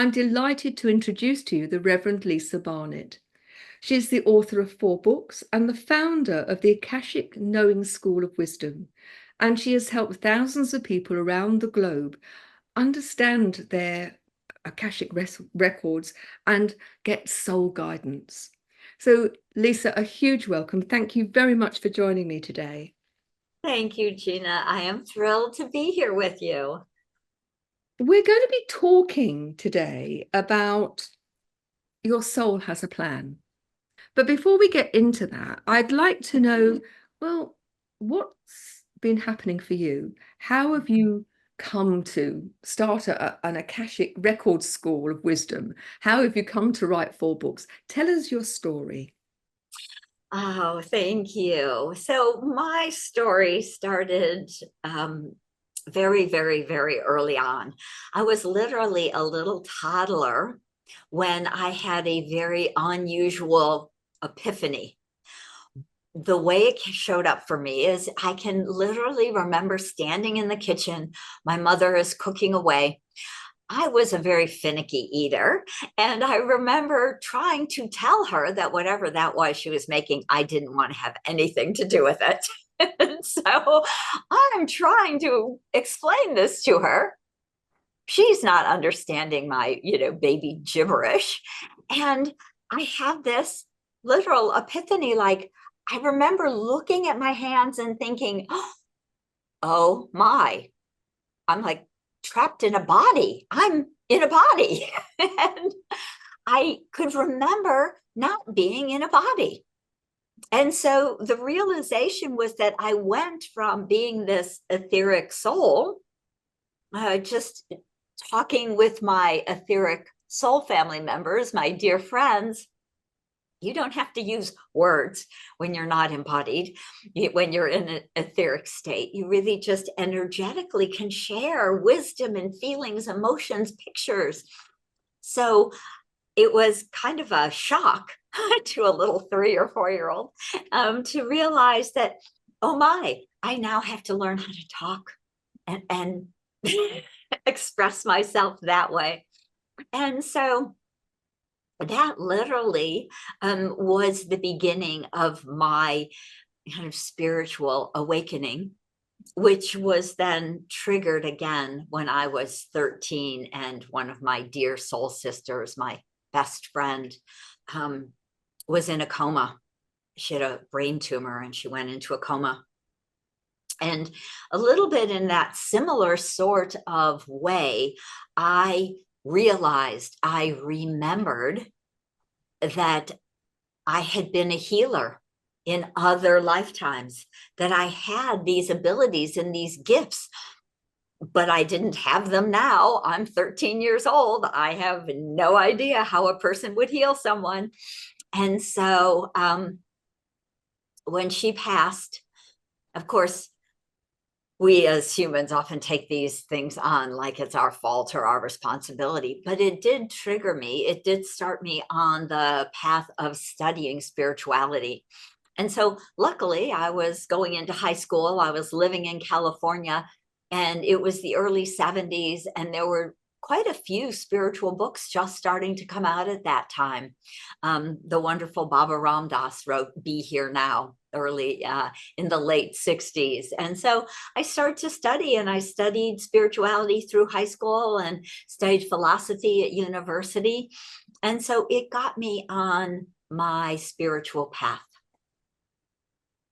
I'm delighted to introduce to you the Reverend Lisa Barnett. She is the author of 4 books and the founder of the Akashic Knowing School of Wisdom, and she has helped thousands of people around the globe understand their Akashic records and get soul guidance. So, Lisa, a huge welcome. Thank you very much for joining me today. Thank you, Gina. I am thrilled to be here with you. We're going to be talking today about your soul has a plan. But before we get into that, I'd like to know, well, what's been happening for you? How have you come to start an Akashic Records School of Wisdom? How have you come to write 4 books? Tell us your story. Oh, thank you. So my story started very, very, very early on. I was literally a little toddler when I had a very unusual epiphany. The way it showed up for me is I can literally remember standing in the kitchen. My mother is cooking away. I was a very finicky eater. And I remember trying to tell her that whatever that was she was making, I didn't want to have anything to do with it. And so I'm trying to explain this to her. She's not understanding my, baby gibberish. And I have this literal epiphany. Like, I remember looking at my hands and thinking, oh my, I'm like trapped in a body. I'm in a body. And I could remember not being in a body. And so the realization was that I went from being this etheric soul, just talking with my etheric soul family members, my dear friends. You don't have to use words when you're not embodied, when you're in an etheric state. You really just energetically can share wisdom and feelings, emotions, pictures. So it was kind of a shock to a little 3 or 4 year old to realize that, oh my, I now have to learn how to talk and express myself that way. And so that literally was the beginning of my kind of spiritual awakening, which was then triggered again when I was 13 and one of my dear soul sisters, my best friend, was in a coma. She had a brain tumor and she went into a coma. And a little bit in that similar sort of way, I remembered that I had been a healer in other lifetimes, that I had these abilities and these gifts, but I didn't have them now. I'm 13 years old. I have no idea how a person would heal someone. And so when she passed, of course, we as humans often take these things on like it's our fault or our responsibility, but it did trigger me. It did start me on the path of studying spirituality. And so luckily I was going into high school. I was living in California and it was the early 70s and there were quite a few spiritual books just starting to come out at that time. The wonderful Baba Ram Dass wrote Be Here Now early in the late 60s. And so I started to study, and I studied spirituality through high school and studied philosophy at university. And so it got me on my spiritual path.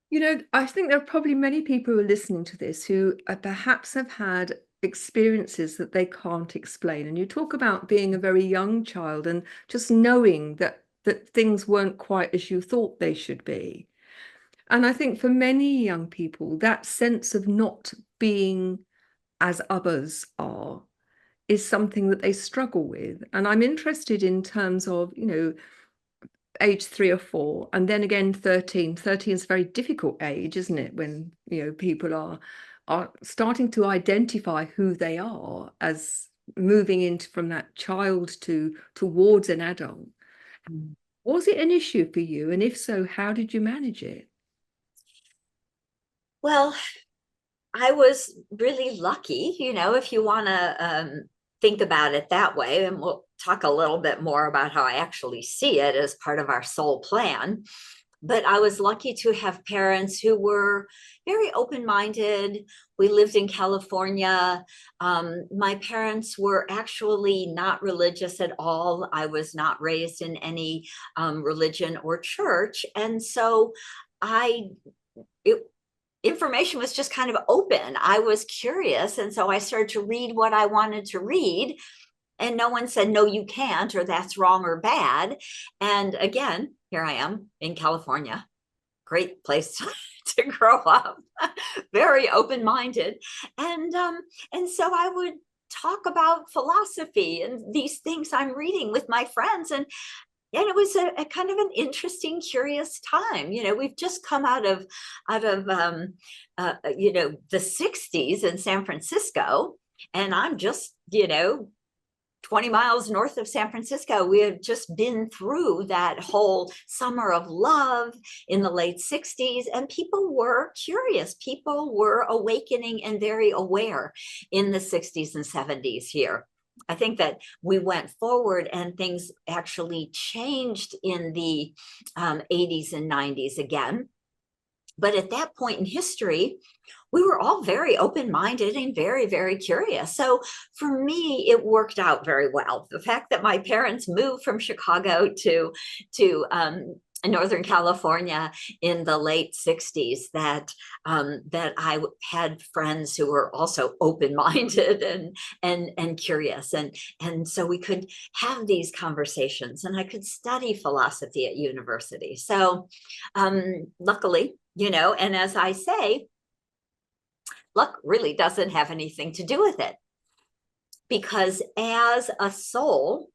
You know, I think there are probably many people who are listening to this who perhaps have had experiences that they can't explain. And you talk about being a very young child and just knowing that things weren't quite as you thought they should be. And I think for many young people, that sense of not being as others are is something that they struggle with. And I'm interested in terms of, age 3 or 4, and then again 13. 13 is a very difficult age, isn't it? When, people are starting to identify who they are as moving into from that child towards an adult. Was it an issue for you? And if so, how did you manage it? Well, I was really lucky, if you want to think about it that way. And we'll talk a little bit more about how I actually see it as part of our soul plan. But I was lucky to have parents who were very open-minded. We lived in California. My parents were actually not religious at all. I was not raised in any religion or church. And so I, it, information was just kind of open. I was curious. And so I started to read what I wanted to read. And no one said, no, you can't, or that's wrong or bad. And again, here I am in California, great place to grow up, very open-minded. And so I would talk about philosophy and these things I'm reading with my friends. And it was a kind of an interesting, curious time. We've just come out of the 60s in San Francisco, and I'm just 20 miles north of San Francisco. We had just been through that whole summer of love in the late 60s, and people were curious. People were awakening and very aware in the 60s and 70s here. I think that we went forward and things actually changed in the 80s and 90s again. But at that point in history, we were all very open-minded and very, very curious. So for me, it worked out very well. The fact that my parents moved from Chicago to Northern California in the late 60s, that I had friends who were also open-minded and curious. And so we could have these conversations, and I could study philosophy at university. So luckily, and as I say, luck really doesn't have anything to do with it, because as a soul,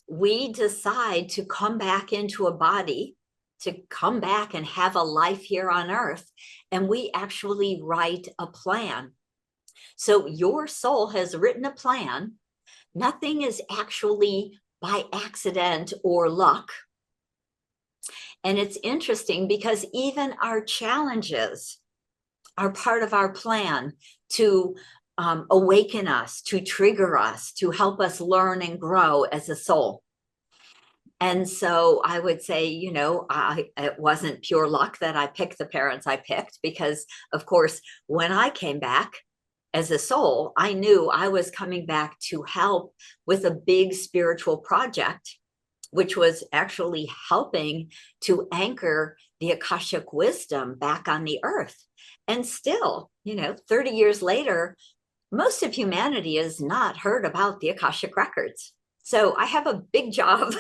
we decide to come back into a body, to come back and have a life here on earth, and we actually write a plan. So your soul has written a plan. Nothing is actually by accident or luck. And it's interesting because even our challenges are part of our plan to awaken us, to trigger us, to help us learn and grow as a soul. And so I would say, it wasn't pure luck that I picked the parents I picked, because, of course, when I came back as a soul, I knew I was coming back to help with a big spiritual project, which was actually helping to anchor the Akashic wisdom back on the earth. And still, 30 years later, most of humanity has not heard about the Akashic Records. So I have a big job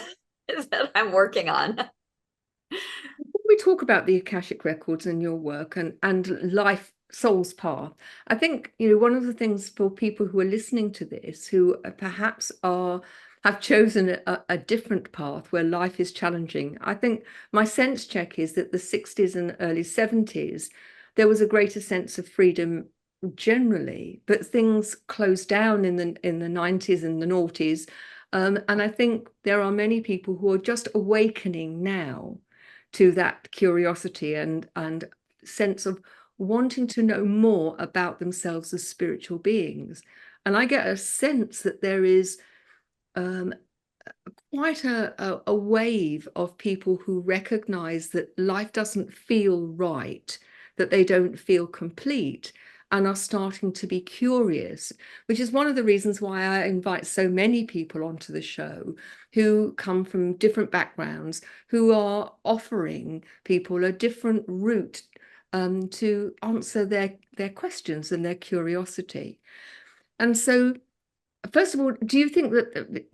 that I'm working on. When we talk about the Akashic Records and your work and life, soul's path, I think, one of the things for people who are listening to this, who perhaps have chosen a different path where life is challenging, I think my sense check is that the 60s and early 70s, there was a greater sense of freedom generally, but things closed down in the 90s and the noughties. And I think there are many people who are just awakening now to that curiosity and sense of wanting to know more about themselves as spiritual beings. And I get a sense that there is quite a wave of people who recognize that life doesn't feel right, that they don't feel complete, and are starting to be curious, which is one of the reasons why I invite so many people onto the show who come from different backgrounds, who are offering people a different route to answer their questions and their curiosity. And so, first of all, do you think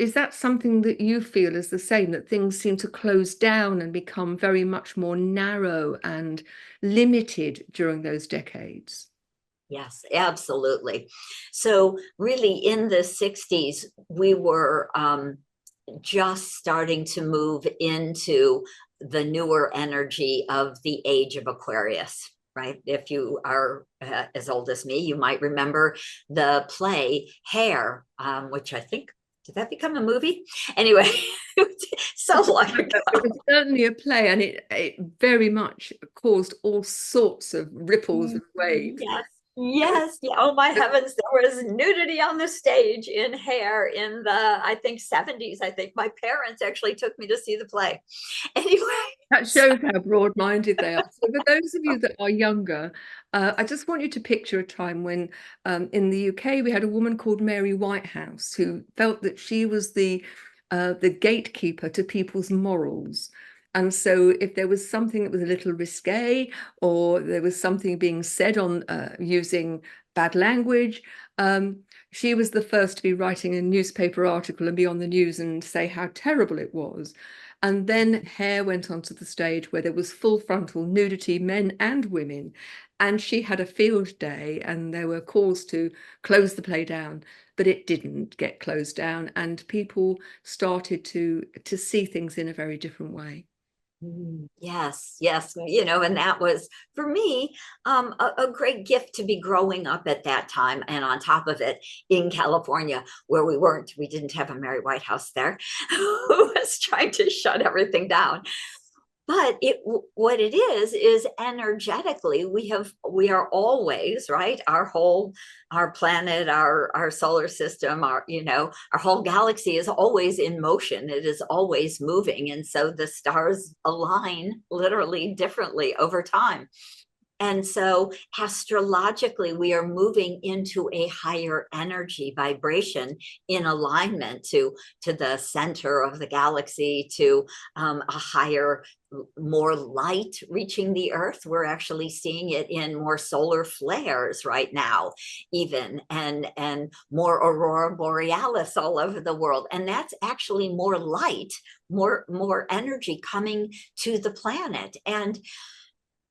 is that something that you feel is the same, that things seem to close down and become very much more narrow and limited during those decades? Yes, absolutely. So really in the 60s, we were just starting to move into the newer energy of the age of Aquarius, right? If you are as old as me, you might remember the play Hair, which I think, did that become a movie? Anyway, so long ago. It was certainly a play, and it very much caused all sorts of ripples and waves. Yes. Yes. Yeah. Oh my heavens. There was nudity on the stage in Hair in the, I think, 70s. I think my parents actually took me to see the play. Anyway, That so shows how broad-minded they are. So for those of you that are younger, I just want you to picture a time when in the UK we had a woman called Mary Whitehouse who felt that she was the gatekeeper to people's morals. And so if there was something that was a little risque or there was something being said on using bad language, she was the first to be writing a newspaper article and be on the news and say how terrible it was. And then Hair went onto the stage where there was full frontal nudity, men and women. And she had a field day, and there were calls to close the play down, but it didn't get closed down, and people started to see things in a very different way. Yes, yes, you know, and that was for me a great gift to be growing up at that time. And on top of it, in California, where we didn't have a Mary Whitehouse there, who was trying to shut everything down. But what it is energetically we are always, right, our planet, our solar system, our, you know, our whole galaxy is always in motion. It is always moving, and so the stars align literally differently over time. And so astrologically, we are moving into a higher energy vibration in alignment to the center of the galaxy, to a higher, more light reaching the earth. We're actually seeing it in more solar flares right now, even, and more aurora borealis all over the world. And that's actually more light, more energy coming to the planet. And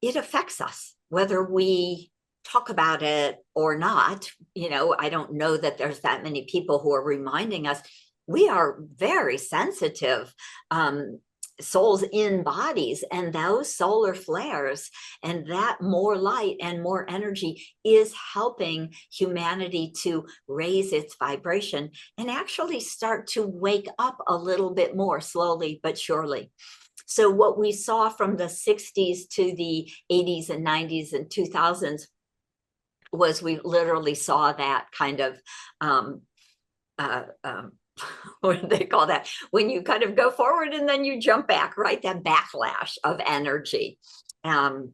it affects us, whether we talk about it or not. You know, I don't know that there's that many people who are reminding us we are very sensitive souls in bodies, and those solar flares and that more light and more energy is helping humanity to raise its vibration and actually start to wake up a little bit more slowly but surely. So what we saw from the 60s to the 80s and 90s and 2000s was we literally saw that kind of um, uh, um, what do they call that? When you kind of go forward and then you jump back, right? That backlash of energy. Um,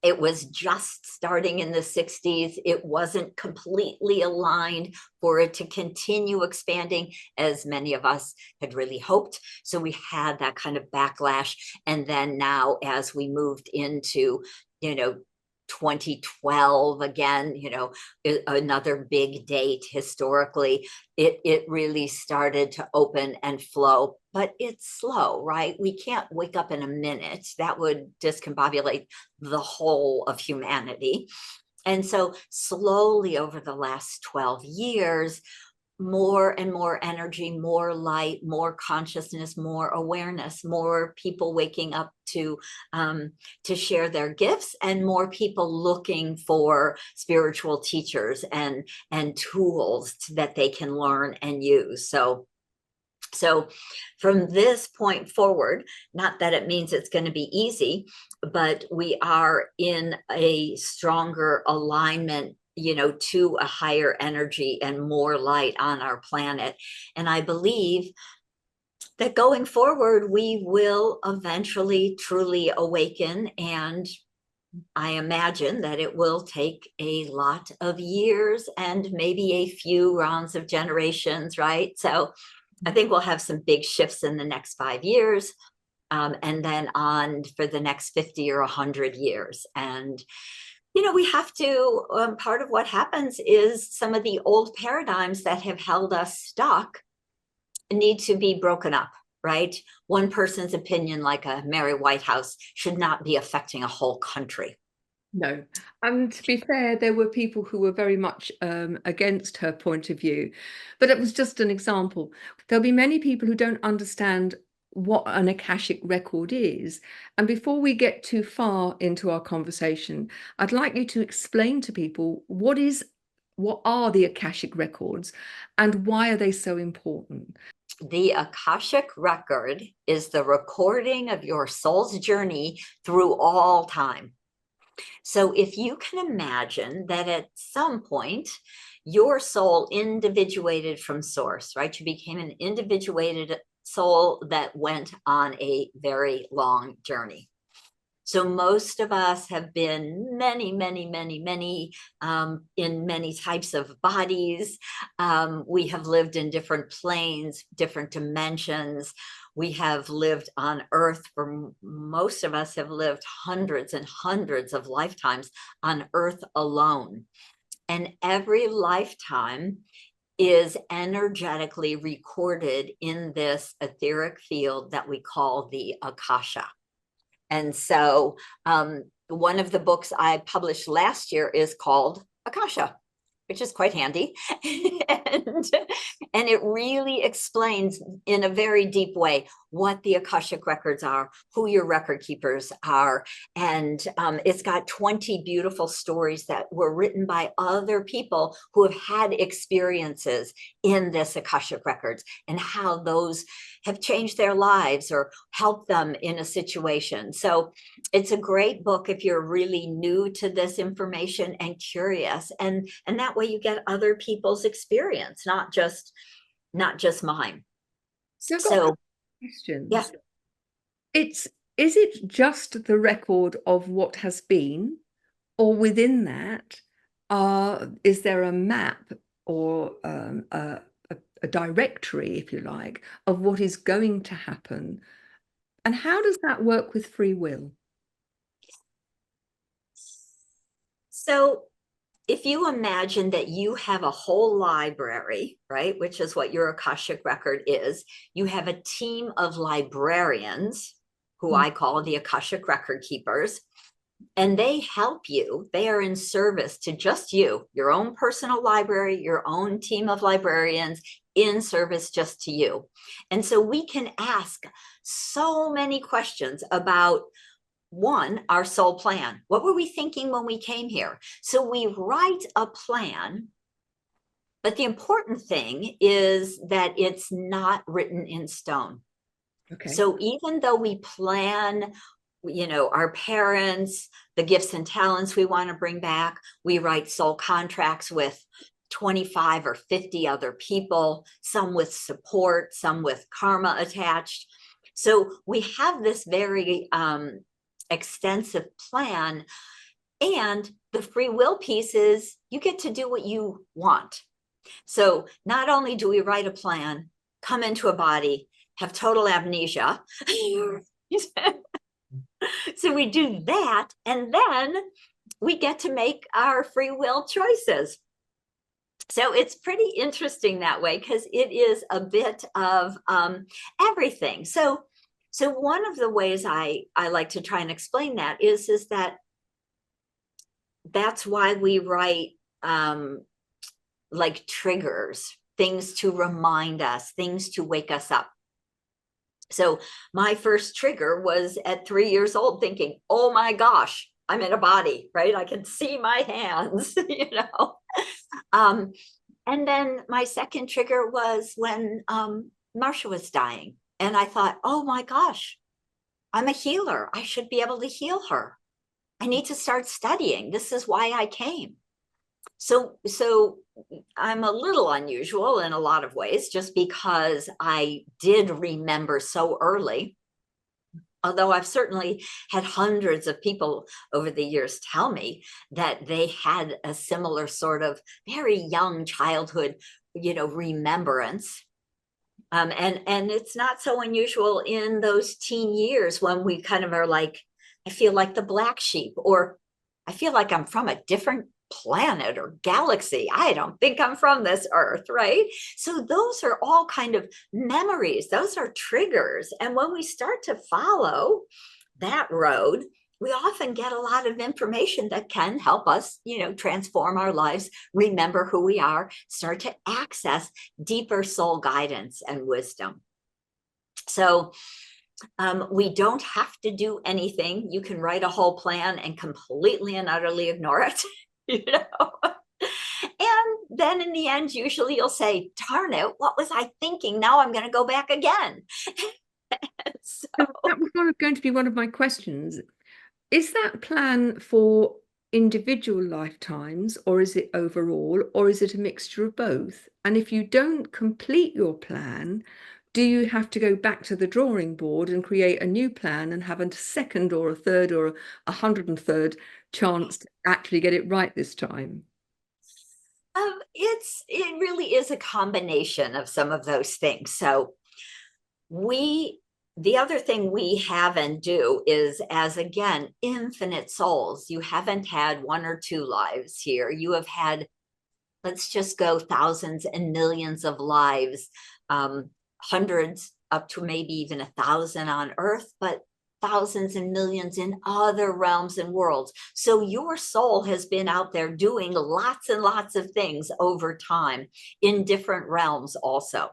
it was just starting in the 60s. It wasn't completely aligned for it to continue expanding as many of us had really hoped. So we had that kind of backlash. And then now, as we moved into, you know, 2012 again, you know, another big date historically, it really started to open and flow, but it's slow, right? We can't wake up in a minute. That would discombobulate the whole of humanity. And so slowly over the last 12 years, more and more energy, more light, more consciousness, more awareness, more people waking up to share their gifts, and more people looking for spiritual teachers and tools that they can learn and use. So from this point forward, not that it means it's going to be easy, but we are in a stronger alignment, you know, to a higher energy and more light on our planet. And I believe that going forward, we will eventually truly awaken. And I imagine that it will take a lot of years and maybe a few rounds of generations, right? So I think we'll have some big shifts in the next 5 years, and then on for the next 50 or 100 years. And, you know, we have to, part of what happens is some of the old paradigms that have held us stuck need to be broken up, right? One person's opinion, like a Mary Whitehouse, should not be affecting a whole country. No. And to be fair, there were people who were very much against her point of view, but it was just an example. There'll be many people who don't understand what an Akashic record is. And before we get too far into our conversation, I'd like you to explain to people what are the Akashic records and why are they so important? The Akashic record is the recording of your soul's journey through all time. So if you can imagine that at some point, your soul individuated from source, right? You became an individuated soul that went on a very long journey. So most of us have been many in many types of bodies. We have lived in different planes, different dimensions. We have lived on Earth for most of us have lived hundreds and hundreds of lifetimes on Earth alone. And every lifetime is energetically recorded in this etheric field that we call the Akasha. And so one of the books I published last year is called Akasha, which is quite handy. and it really explains in a very deep way what the Akashic Records are, who your record keepers are. And it's got 20 beautiful stories that were written by other people who have had experiences in this Akashic Records and how those have changed their lives or helped them in a situation. So it's a great book if you're really new to this information and curious. And that way you get other people's experience, not just mine. So I've got a couple So of yeah. questions. Is it just the record of what has been, or within that, is there a map or a directory, if you like, of what is going to happen? And how does that work with free will? So if you imagine that you have a whole library, right, which is what your Akashic record is, you have a team of librarians who Mm. I call the Akashic record keepers, and they help you. They are in service to just you, your own personal library, your own team of librarians in service just to you. And so we can ask so many questions about one, our soul plan. What were we thinking when we came here? So we write a plan, but the important thing is that it's not written in stone. Okay. So even though we plan, our parents, the gifts and talents we want to bring back, we write soul contracts with 25 or 50 other people, some with support, some with karma attached. So we have this very extensive plan. And the free will piece is you get to do what you want. So not only do we write a plan, come into a body, have total amnesia. So we do that, and then we get to make our free will choices. So it's pretty interesting that way because it is a bit of everything. So one of the ways I like to try and explain that is that that's why we write like triggers, things to remind us, things to wake us up. So my first trigger was at 3 years old thinking, oh my gosh, I'm in a body, right? I can see my hands, and then my second trigger was when Marcia was dying. And I thought, oh my gosh, I'm a healer. I should be able to heal her. I need to start studying. This is why I came. So I'm a little unusual in a lot of ways, just because I did remember so early. Although I've certainly had hundreds of people over the years tell me that they had a similar sort of very young childhood, remembrance. And it's not so unusual in those teen years when we kind of are like, I feel like the black sheep, or I feel like I'm from a different planet or galaxy. I don't think I'm from this earth, right? So those are all kind of memories. Those are triggers. And when we start to follow that road, we often get a lot of information that can help us, transform our lives, remember who we are, start to access deeper soul guidance and wisdom. So we don't have to do anything. You can write a whole plan and completely and utterly ignore it, And then in the end, usually you'll say, darn it, what was I thinking? Now I'm going to go back again. So that was going to be one of my questions. Is that plan for individual lifetimes, or is it overall, or is it a mixture of both? And if you don't complete your plan, do you have to go back to the drawing board and create a new plan and have a second or a third or 103rd chance to actually get it right this time? It really is a combination of some of those things. So we the other thing we have and do is, as again, infinite souls, you haven't had one or two lives here. You have had, let's just go thousands and millions of lives, hundreds up to maybe even 1,000 on Earth, but thousands and millions in other realms and worlds. So your soul has been out there doing lots and lots of things over time in different realms also.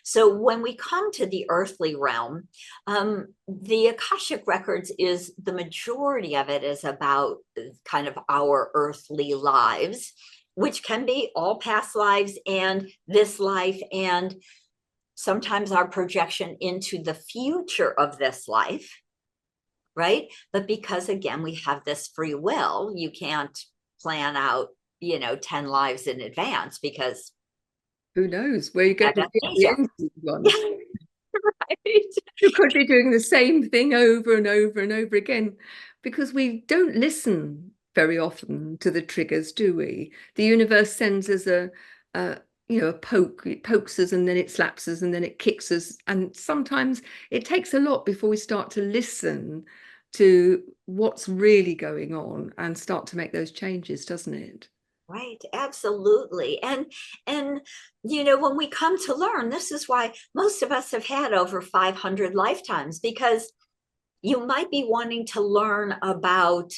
So when we come to the earthly realm, the Akashic Records is, the majority of it is about kind of our earthly lives, which can be all past lives and this life, and sometimes our projection into the future of this life, right? But because again, we have this free will, you can't plan out, 10 lives in advance, because Who knows where you're going to be at the adaptation. end of one? Yeah, right. You could be doing the same thing over and over and over again because we don't listen very often to the triggers, do we? The universe sends us a a poke. It pokes us and then it slaps us and then it kicks us. And sometimes it takes a lot before we start to listen to what's really going on and start to make those changes, doesn't it? Right, absolutely. And when we come to learn, this is why most of us have had over 500 lifetimes, because you might be wanting to learn about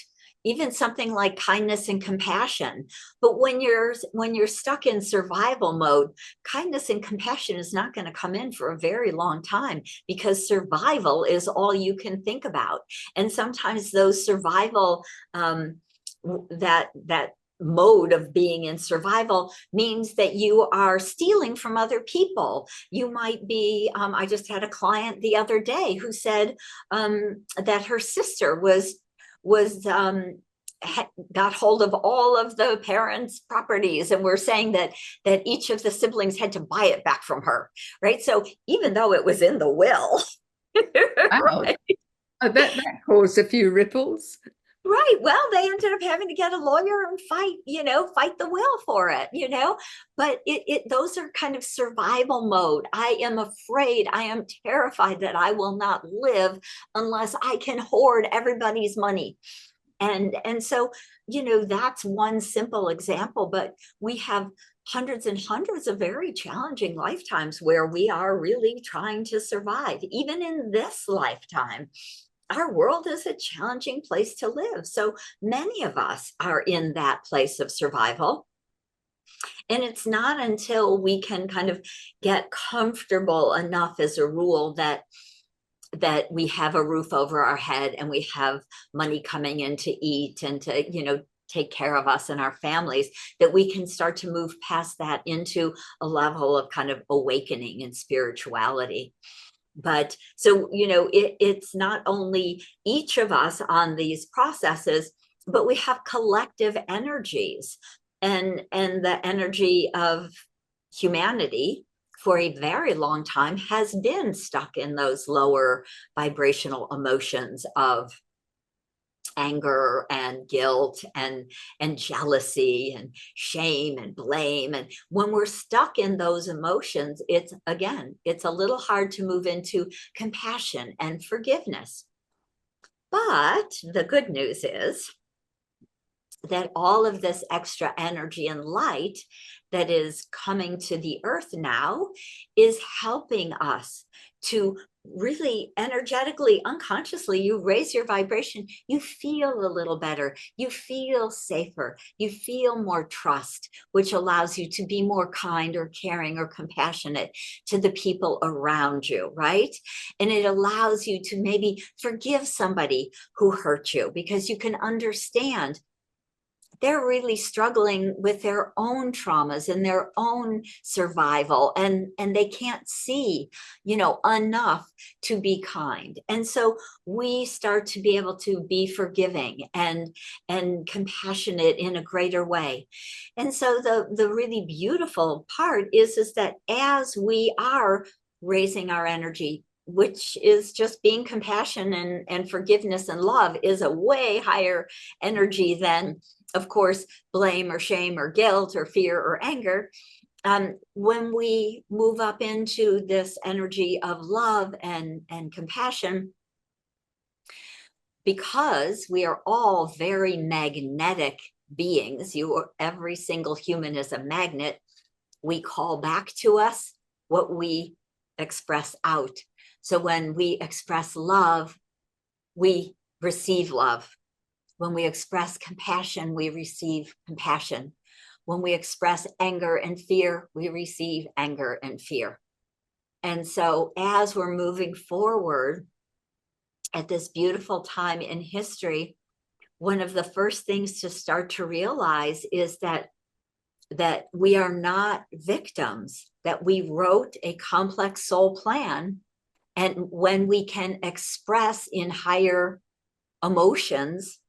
even something like kindness and compassion, but when you're stuck in survival mode, kindness and compassion is not going to come in for a very long time, because survival is all you can think about. And sometimes those survival, that mode of being in survival means that you are stealing from other people. You might be, I just had a client the other day who said that her sister got hold of all of the parents' properties, and we're saying that each of the siblings had to buy it back from her, right? So even though it was in the will, Wow. right? I bet that caused a few ripples. Right. Well, they ended up having to get a lawyer and fight the will for it, but those are kind of survival mode. I am afraid, I am terrified that I will not live unless I can hoard everybody's money. And so, that's one simple example, but we have hundreds and hundreds of very challenging lifetimes where we are really trying to survive, even in this lifetime. Our world is a challenging place to live. So many of us are in that place of survival. And it's not until we can kind of get comfortable enough, as a rule, that we have a roof over our head and we have money coming in to eat and to, take care of us and our families, that we can start to move past that into a level of kind of awakening and spirituality. But so, it's not only each of us on these processes, but we have collective energies, and the energy of humanity for a very long time has been stuck in those lower vibrational emotions of anger and guilt and jealousy and shame and blame. And when we're stuck in those emotions, it's a little hard to move into compassion and forgiveness. But the good news is that all of this extra energy and light that is coming to the earth now is helping us to really energetically, unconsciously, you raise your vibration, you feel a little better, you feel safer, you feel more trust, which allows you to be more kind or caring or compassionate to the people around you, right? And it allows you to maybe forgive somebody who hurt you, because you can understand they're really struggling with their own traumas and their own survival, and they can't see, enough to be kind. And so we start to be able to be forgiving and compassionate in a greater way. And so the really beautiful part is that as we are raising our energy, which is just being compassion and forgiveness and love, is a way higher energy than, of course, blame or shame or guilt or fear or anger. When we move up into this energy of love and compassion, because we are all very magnetic beings, every single human is a magnet, we call back to us what we express out. So when we express love, we receive love. When we express compassion, we receive compassion. When we express anger and fear, we receive anger and fear. And so as we're moving forward at this beautiful time in history, one of the first things to start to realize is that we are not victims, that we wrote a complex soul plan. And when we can express in higher emotions,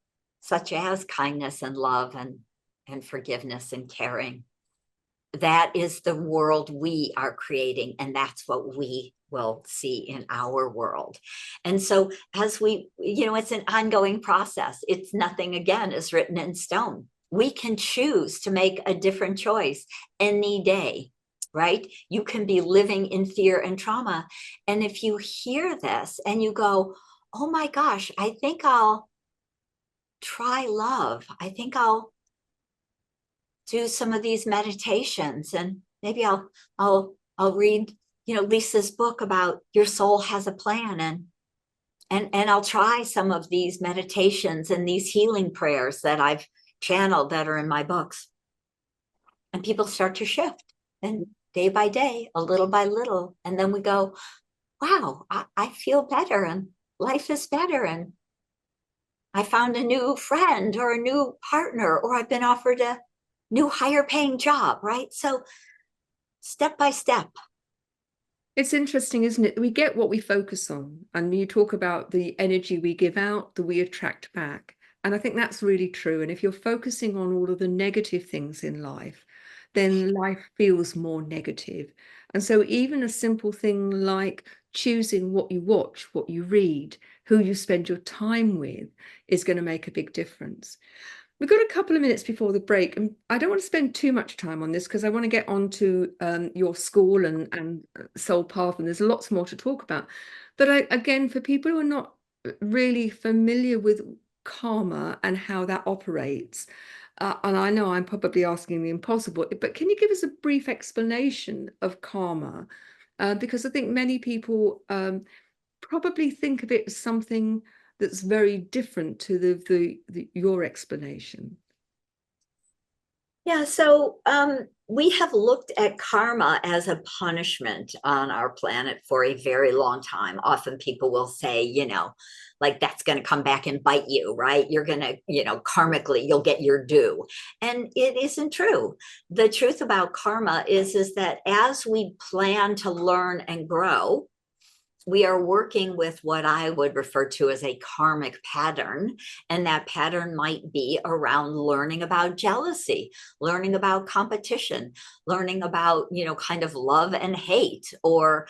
such as kindness and love and forgiveness and caring, that is the world we are creating, and that's what we will see in our world. And so as we, it's an ongoing process. It's nothing, again, is written in stone. We can choose to make a different choice any day, right? You can be living in fear and trauma. And if you hear this and you go, oh my gosh, I think I'll try love. I think I'll do some of these meditations, and maybe I'll read, Lisa's book about your soul has a plan, and I'll try some of these meditations and these healing prayers that I've channeled that are in my books. And people start to shift, and day by day, a little by little, and then we go, wow, I feel better, and life is better, and I found a new friend or a new partner, or I've been offered a new higher paying job, right? So step by step. It's interesting, isn't it? We get what we focus on. And you talk about the energy we give out, that we attract back. And I think that's really true. And if you're focusing on all of the negative things in life, then life feels more negative. And so even a simple thing like choosing what you watch, what you read, who you spend your time with is going to make a big difference. We've got a couple of minutes before the break, and I don't want to spend too much time on this because I want to get on to your school and Soul Path, and there's lots more to talk about. But again, for people who are not really familiar with karma and how that operates, and I know I'm probably asking the impossible, but can you give us a brief explanation of karma? Because I think many people probably think of it as something that's very different to your explanation. Yeah, so we have looked at karma as a punishment on our planet for a very long time. Often people will say, like that's going to come back and bite you, right? You're going to, karmically, you'll get your due. And it isn't true. The truth about karma is that as we plan to learn and grow, we are working with what I would refer to as a karmic pattern. And that pattern might be around learning about jealousy, learning about competition, learning about, kind of love and hate, or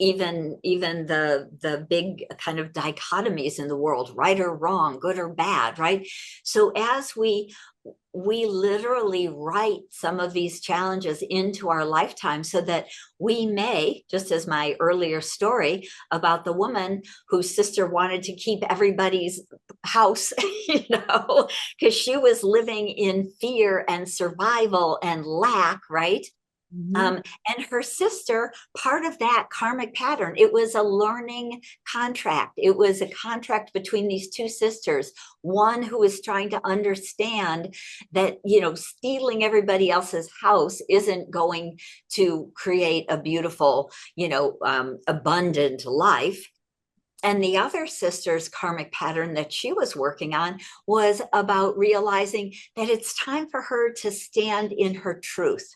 even the big kind of dichotomies in the world, right or wrong, good or bad, right? So as we literally write some of these challenges into our lifetime so that we may, just as my earlier story about the woman whose sister wanted to keep everybody's house, because she was living in fear and survival and lack, right? Mm-hmm. And her sister, part of that karmic pattern, it was a learning contract. It was a contract between these two sisters, one who was trying to understand that, stealing everybody else's house isn't going to create a beautiful, abundant life. And the other sister's karmic pattern that she was working on was about realizing that it's time for her to stand in her truth,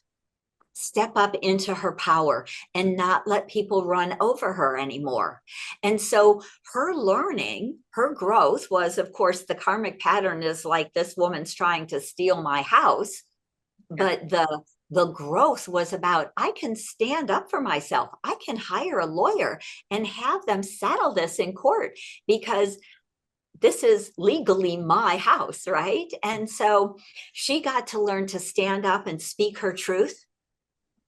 step up into her power, and not let people run over her anymore. And so her learning, her growth was, of course, the karmic pattern is like, this woman's trying to steal my house. But the growth was about, I can stand up for myself. I can hire a lawyer and have them settle this in court, because this is legally my house, right? And so she got to learn to stand up and speak her truth.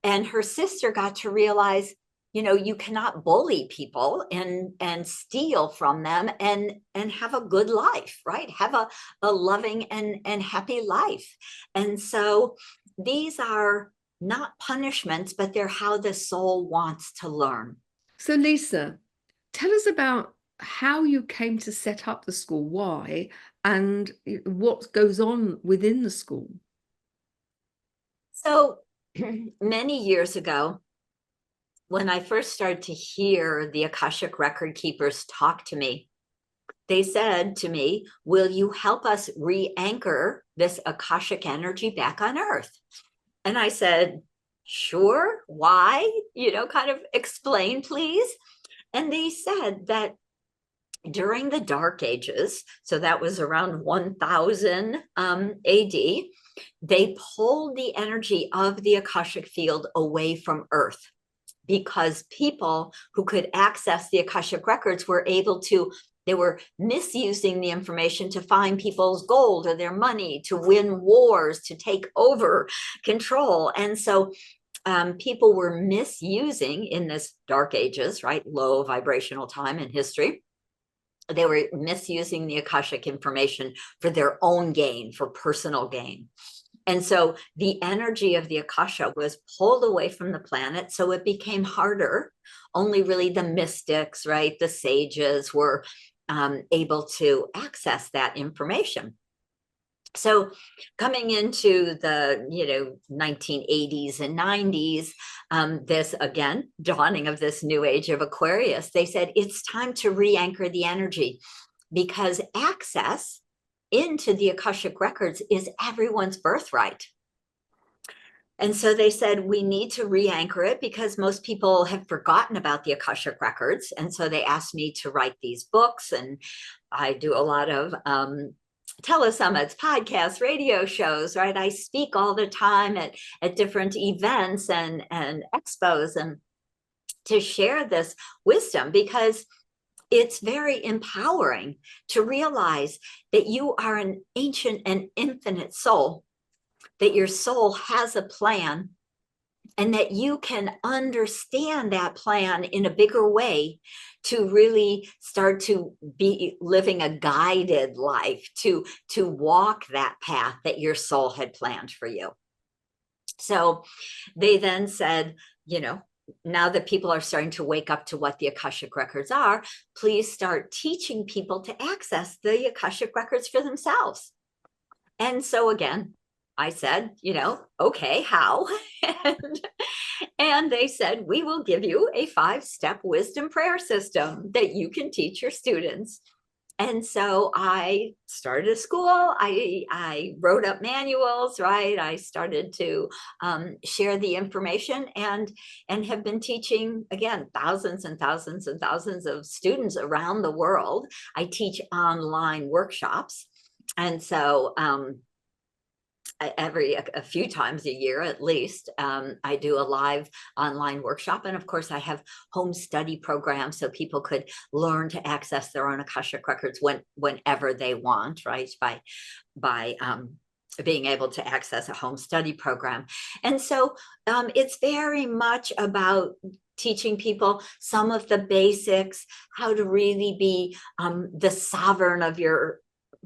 And her sister got to realize, you cannot bully people and steal from them and have a good life, right? Have a loving and happy life. And so these are not punishments, but they're how the soul wants to learn. So, Lisa, tell us about how you came to set up the school, why, and what goes on within the school. So many years ago, when I first started to hear the Akashic record keepers talk to me, they said to me, will you help us re-anchor this Akashic energy back on Earth? And I said, sure. Why? Kind of explain, please. And they said that during the Dark Ages, so that was around 1000 AD, they pulled the energy of the Akashic field away from Earth, because people who could access the Akashic records were able to, they were misusing the information to find people's gold or their money, to win wars, to take over control. And so people were misusing, in this Dark Ages, right, low vibrational time in history, they were misusing the Akashic information for their own gain, for personal gain. And so the energy of the Akasha was pulled away from the planet, so it became harder. Only really the mystics, right, the sages were able to access that information. So coming into the 1980s and 90s, this again dawning of this new age of Aquarius, they said it's time to re-anchor the energy, because access into the Akashic records is everyone's birthright. And so they said, we need to re-anchor it, because most people have forgotten about the Akashic records. And so they asked me to write these books, and I do a lot of telesummits, podcasts, radio shows, right? I speak all the time at different events and expos, and to share this wisdom, because it's very empowering to realize that you are an ancient and infinite soul, that your soul has a plan, and that you can understand that plan in a bigger way, to really start to be living a guided life, to walk that path that your soul had planned for you. So they then said, now that people are starting to wake up to what the Akashic records are, please start teaching people to access the Akashic records for themselves. And so again, I said, okay, how? And they said, we will give you a 5-step wisdom prayer system that you can teach your students. And so I started a school. I wrote up manuals, right? I started to share the information, and have been teaching, again, thousands and thousands and thousands of students around the world. I teach online workshops. And so a few times a year at least, I do a live online workshop. And of course I have home study programs, so people could learn to access their own Akashic records whenever they want, right? By being able to access a home study program. And so it's very much about teaching people some of the basics, how to really be the sovereign of your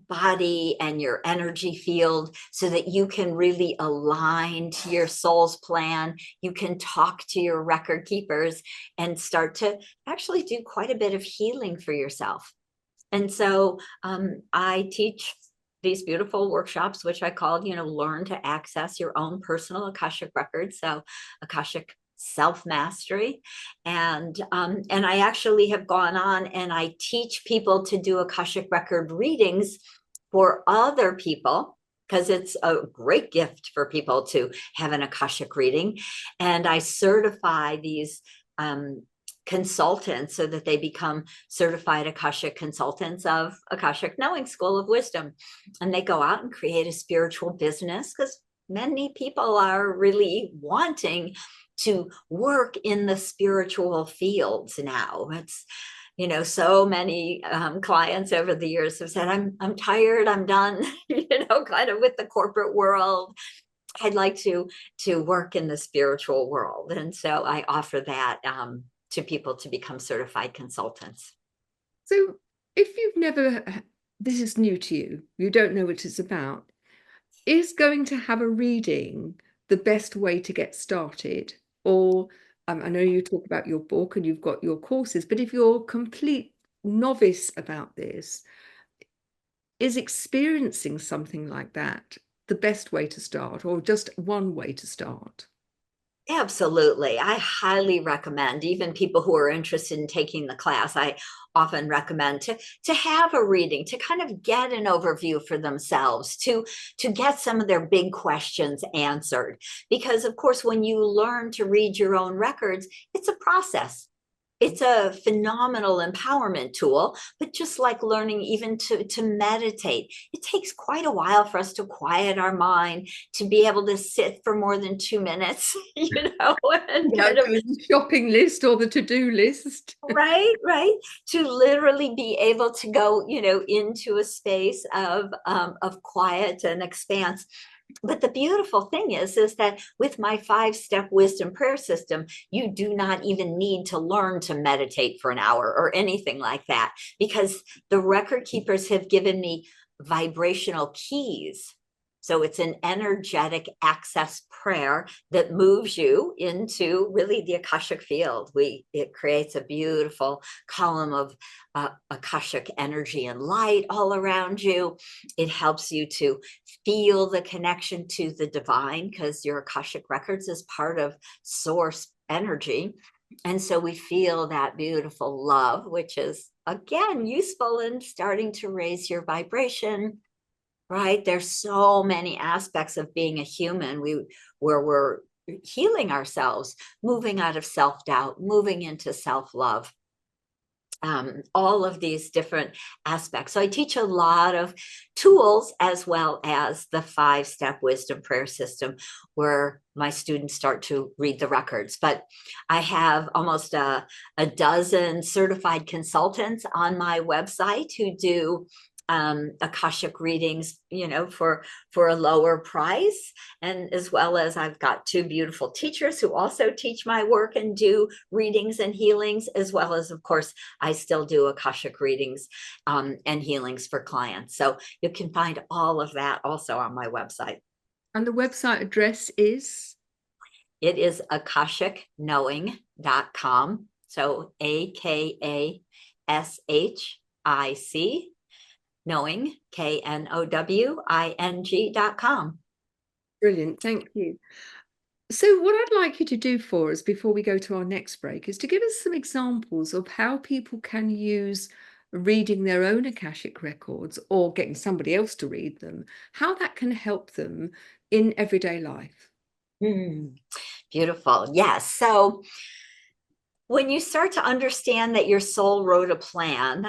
body and your energy field, so that you can really align to your soul's plan. You can talk to your record keepers and start to actually do quite a bit of healing for yourself. And so I teach these beautiful workshops, which I called, learn to access your own personal Akashic records. So Akashic self-mastery. And I actually have gone on and I teach people to do Akashic record readings for other people, because it's a great gift for people to have an Akashic reading. And I certify these consultants so that they become certified Akashic consultants of Akashic Knowing School of Wisdom. And they go out and create a spiritual business, because many people are really wanting to work in the spiritual fields now. It's, you know, so many clients over the years have said, I'm tired, I'm done, you know, kind of with the corporate world. I'd like to work in the spiritual world. And so I offer that to people to become certified consultants. So if you've never, this is new to you, you don't know what it's about, is going to have a reading the best way to get started? Or I know you talk about your book and you've got your courses, but if you're a complete novice about this, is experiencing something like that the best way to start, or just one way to start? Absolutely. I highly recommend, even people who are interested in taking the class, I often recommend to have a reading, to kind of get an overview for themselves, to get some of their big questions answered. Because of course, when you learn to read your own records, it's a process. It's a phenomenal empowerment tool, but just like learning even to meditate, it takes quite a while for us to quiet our mind, to be able to sit for more than 2 minutes, you know, and Yeah, kind of, the shopping list or the to-do list. right, to literally be able to go, you know, into a space of quiet and expanse. But the beautiful thing is that with my 5-step wisdom prayer system, you do not even need to learn to meditate for an hour or anything like that, because the record keepers have given me vibrational keys. So it's an energetic access prayer that moves you into really the Akashic field. It creates a beautiful column of Akashic energy and light all around you. It helps you to feel the connection to the divine, because your Akashic records is part of source energy. And so we feel that beautiful love, which is again useful in starting to raise your vibration. Right? There's so many aspects of being a human where we're healing ourselves, moving out of self-doubt, moving into self-love. All of these different aspects. So I teach a lot of tools, as well as the 5-step wisdom prayer system, where my students start to read the records. But I have almost a dozen certified consultants on my website who do Akashic readings, you know, for a lower price. And as well as I've got 2 beautiful teachers who also teach my work and do readings and healings, as well as, of course, I still do Akashic readings and healings for clients. So you can find all of that also on my website. And the website address is? It is akashicknowing.com. So AKASHIC knowing, KNOWING.com. Brilliant, thank you. So what I'd like you to do for us before we go to our next break is to give us some examples of how people can use reading their own Akashic records, or getting somebody else to read them, how that can help them in everyday life. Beautiful. Yes. So when you start to understand that your soul wrote a plan,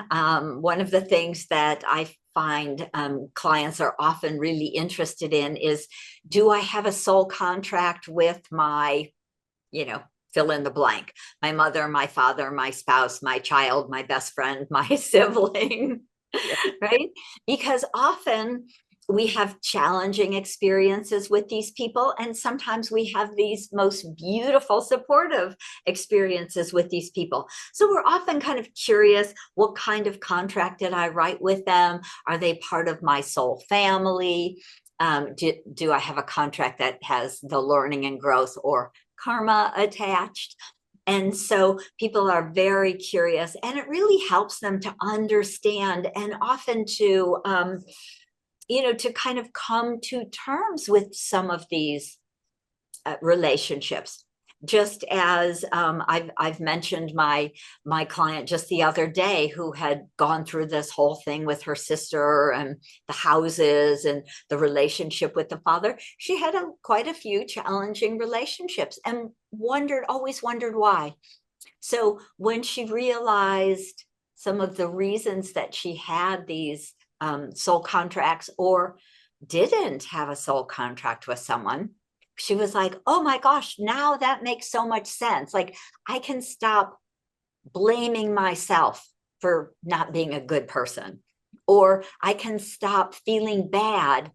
one of the things that I find clients are often really interested in is, do I have a soul contract with my, you know, fill in the blank, my mother, my father, my spouse, my child, my best friend, my sibling, Yeah. right? Because often we have challenging experiences with these people, and sometimes we have these most beautiful supportive experiences with these people. So we're often kind of curious, what kind of contract did I write with them? Are they part of my soul family? Do I have a contract that has the learning and growth or karma attached? And so people are very curious, and it really helps them to understand, and often to you know, to kind of come to terms with some of these relationships. just as I've mentioned my client just the other day who had gone through this whole thing with her sister and the houses and the relationship with the father. She had quite a few challenging relationships and always wondered why. So when she realized some of the reasons that she had these soul contracts or didn't have a soul contract with someone, she was like, oh my gosh, now that makes so much sense. Like, I can stop blaming myself for not being a good person, or I can stop feeling bad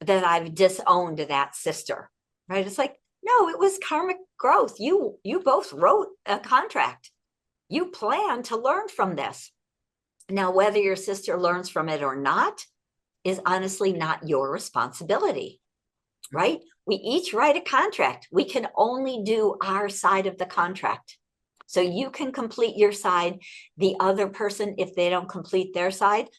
that I've disowned that sister, right? It's like, no, it was karmic growth. You both wrote a contract. You plan to learn from this. Now, whether your sister learns from it or not is honestly not your responsibility, right? We each write a contract. We can only do our side of the contract. So you can complete your side. The other person, if they don't complete their side,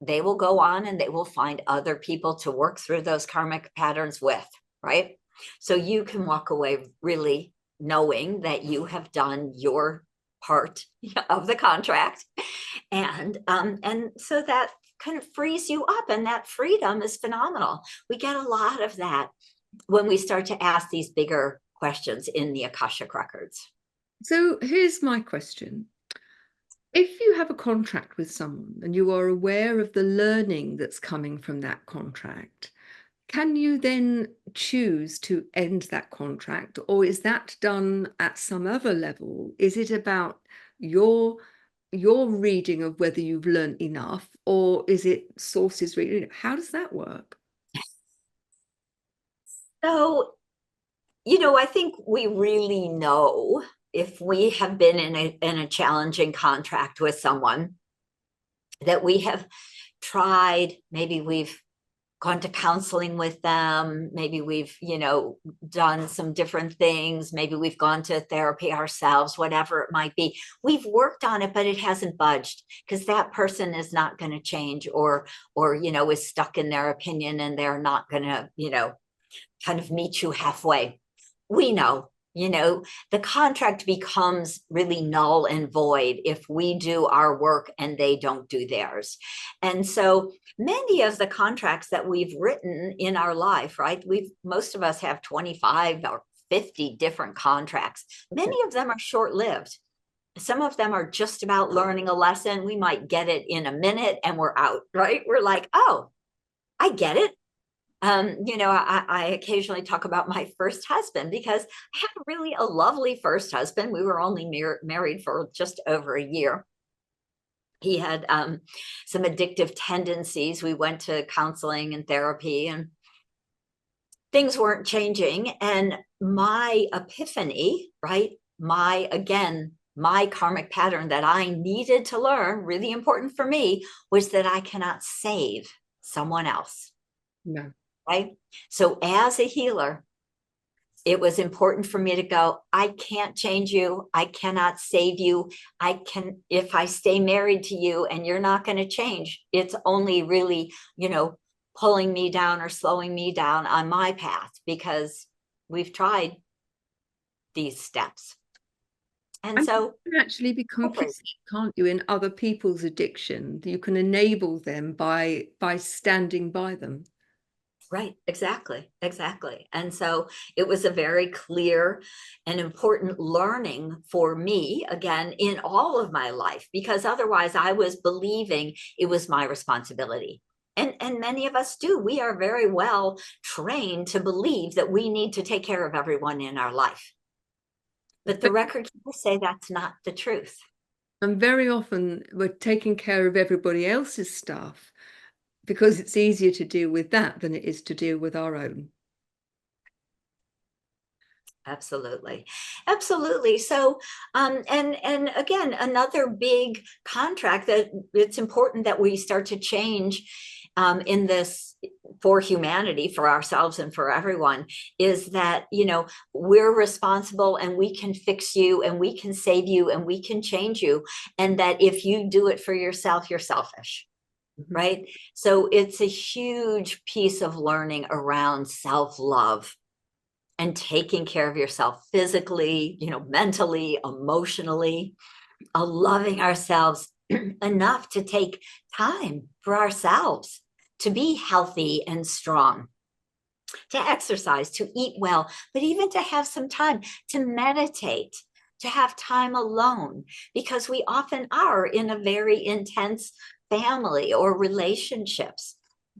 they will go on and they will find other people to work through those karmic patterns with, right? So you can walk away really knowing that you have done your part of the contract. And so that kind of frees you up, and that freedom is phenomenal. We get a lot of that when we start to ask these bigger questions in the Akashic Records. So here's my question. If you have a contract with someone and you are aware of the learning that's coming from that contract, can you then choose to end that contract, or is that done at some other level? Is it about your your reading of whether you've learned enough, or is it sources reading? How does that work? So, I think we really know if we have been in a challenging contract with someone that we have tried, maybe we've gone to counseling with them, maybe we've, done some different things, maybe we've gone to therapy ourselves, whatever it might be. We've worked on it, but it hasn't budged because that person is not going to change or is stuck in their opinion and they're not going to, kind of meet you halfway. We know, the contract becomes really null and void if we do our work and they don't do theirs. And so many of the contracts that we've written in our life, right? Most of us have 25 or 50 different contracts. Many of them are short-lived. Some of them are just about learning a lesson. We might get it in a minute and we're out, right? We're like, oh, I get it. I occasionally talk about my first husband because I had really a lovely first husband. We were only married for just over a year. He had some addictive tendencies. We went to counseling and therapy and things weren't changing. And my epiphany, right? My karmic pattern that I needed to learn, really important for me, was that I cannot save someone else. No. Right? So as a healer, it was important for me to go, I can't change you. I cannot save you. If I stay married to you and you're not going to change, it's only really, pulling me down or slowing me down on my path because we've tried these steps. And so you can actually be complicit, can't you, in other people's addiction? You can enable them by standing by them. Right, exactly. And so it was a very clear and important learning for me, again, in all of my life, because otherwise I was believing it was my responsibility. And many of us do. We are very well trained to believe that we need to take care of everyone in our life. But the record keepers say that's not the truth. And very often we're taking care of everybody else's stuff because it's easier to deal with that than it is to deal with our own. Absolutely. So and again, another big contract that it's important that we start to change in this for humanity, for ourselves and for everyone, is that we're responsible and we can fix you and we can save you and we can change you, and that if you do it for yourself, you're selfish. Right? So it's a huge piece of learning around self-love. and taking care of yourself physically, mentally, emotionally, loving ourselves enough to take time for ourselves to be healthy and strong, to exercise, to eat well, but even to have some time to meditate, to have time alone, because we often are in a very intense family or relationships.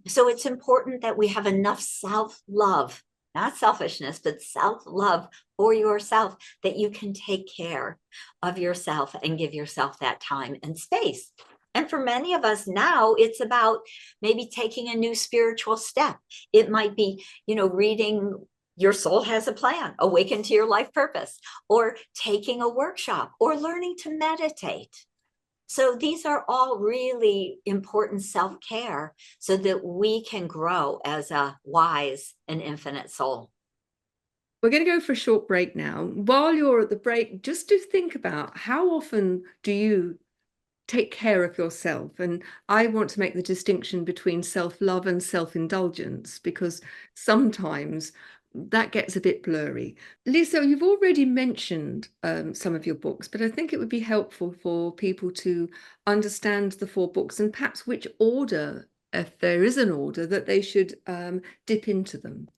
So it's important that we have enough self-love, not selfishness, but self-love for yourself, that you can take care of yourself and give yourself that time and space. And for many of us now, it's about maybe taking a new spiritual step. It might be, reading Your Soul Has a Plan, Awaken to Your Life Purpose, or taking a workshop, or learning to meditate. So these are all really important self-care so that we can grow as a wise and infinite soul. We're going to go for a short break now. While you're at the break, just to think about how often do you take care of yourself? And I want to make the distinction between self-love and self-indulgence, because sometimes that gets a bit blurry. Lisa, you've already mentioned some of your books, but I think it would be helpful for people to understand the 4 books and perhaps which order, if there is an order, that they should dip into them.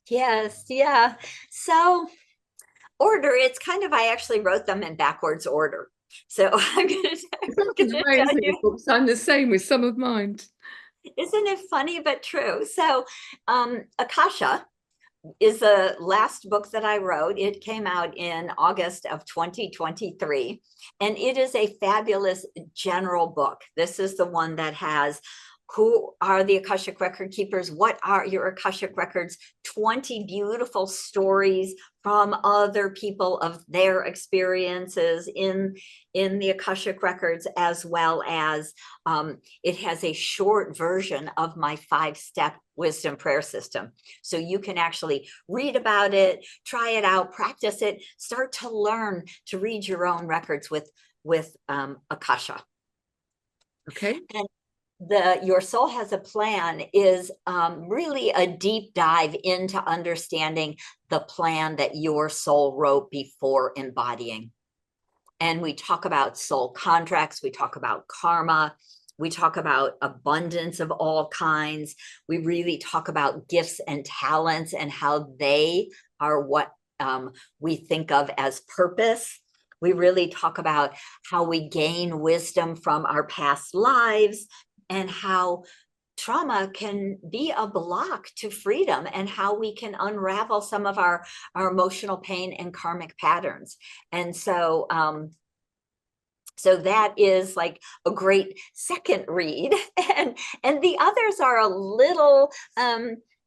Yes, yeah. So order, it's kind of, I actually wrote them in backwards order. So I'm going to tell you. Books. I'm the same with some of mine. Isn't it funny but true? So Akasha is the last book that I wrote. It came out in August of 2023, and it is a fabulous general book. This is the one that has who are the Akashic Record Keepers? What are your Akashic Records? 20 beautiful stories from other people of their experiences in the Akashic Records, as well as it has a short version of my 5-step wisdom prayer system. So you can actually read about it, try it out, practice it, start to learn to read your own records with Akasha. Okay. And Your Soul Has a Plan is really a deep dive into understanding the plan that your soul wrote before embodying. And we talk about soul contracts, we talk about karma, we talk about abundance of all kinds. We really talk about gifts and talents and how they are what we think of as purpose. We really talk about how we gain wisdom from our past lives, and how trauma can be a block to freedom, and how we can unravel some of our emotional pain and karmic patterns. And so that is like a great second read. And the others are a little,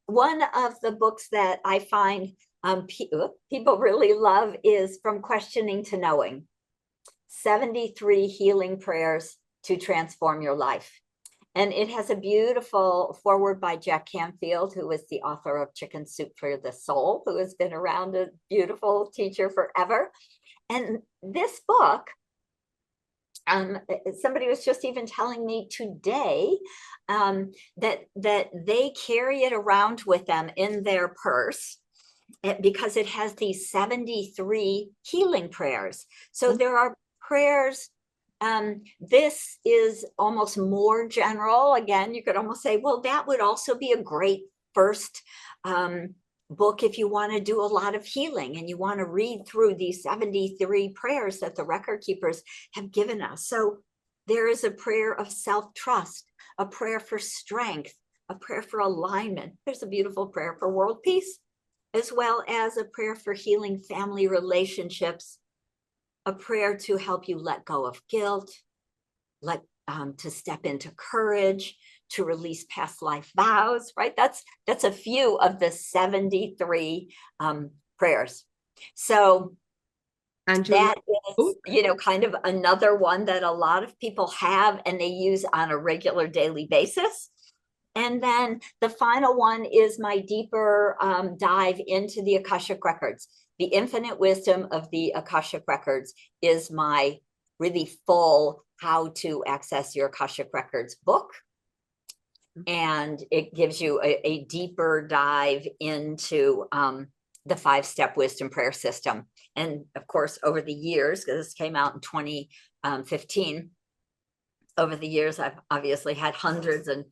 one of the books that I find people really love is From Questioning to Knowing, 73 Healing Prayers to Transform Your Life. And it has a beautiful foreword by Jack Canfield, who is the author of Chicken Soup for the Soul, who has been around, a beautiful teacher forever. And this book, somebody was just even telling me today that they carry it around with them in their purse, because it has these 73 healing prayers. So there are prayers. This is almost more general. Again, you could almost say, well, that would also be a great first book if you want to do a lot of healing and you want to read through these 73 prayers that the record keepers have given us. So there is a prayer of self-trust, a prayer for strength, a prayer for alignment. There's a beautiful prayer for world peace, as well as a prayer for healing family relationships, a prayer to help you let go of guilt, to step into courage, to release past life vows, right? That's a few of the 73 prayers. So and that is, kind of another one that a lot of people have and they use on a regular daily basis. And then the final one is my deeper dive into the Akashic Records. The Infinite Wisdom of the Akashic Records is my really full How to Access Your Akashic Records book. And it gives you a deeper dive into the 5-step wisdom prayer system. And of course, over the years, because this came out in 2015, over the years, I've obviously had hundreds and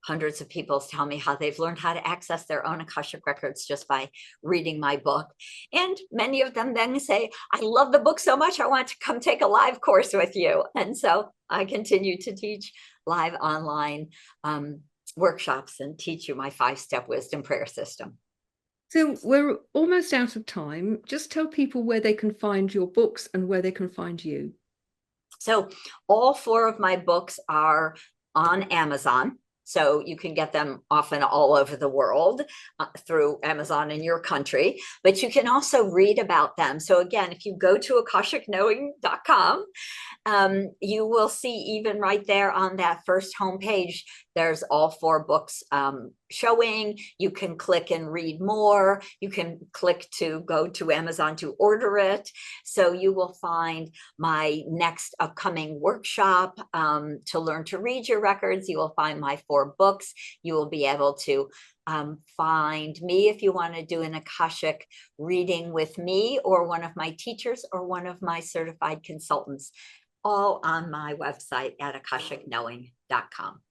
hundreds of people tell me how they've learned how to access their own Akashic records just by reading my book. And many of them then say, I love the book so much, I want to come take a live course with you. And so I continue to teach live online workshops and teach you my 5-step wisdom prayer system. So we're almost out of time. Just tell people where they can find your books and where they can find you. So all 4 of my books are on Amazon. So you can get them often all over the world through Amazon in your country, but you can also read about them. So again, if you go to akashicknowing.com, you will see even right there on that first homepage, there's all 4 books showing. You can click and read more. You can click to go to Amazon to order it. So you will find my next upcoming workshop to learn to read your records. You will find my 4 books. You will be able to find me if you want to do an Akashic reading with me or one of my teachers or one of my certified consultants, all on my website at akashickknowing.com.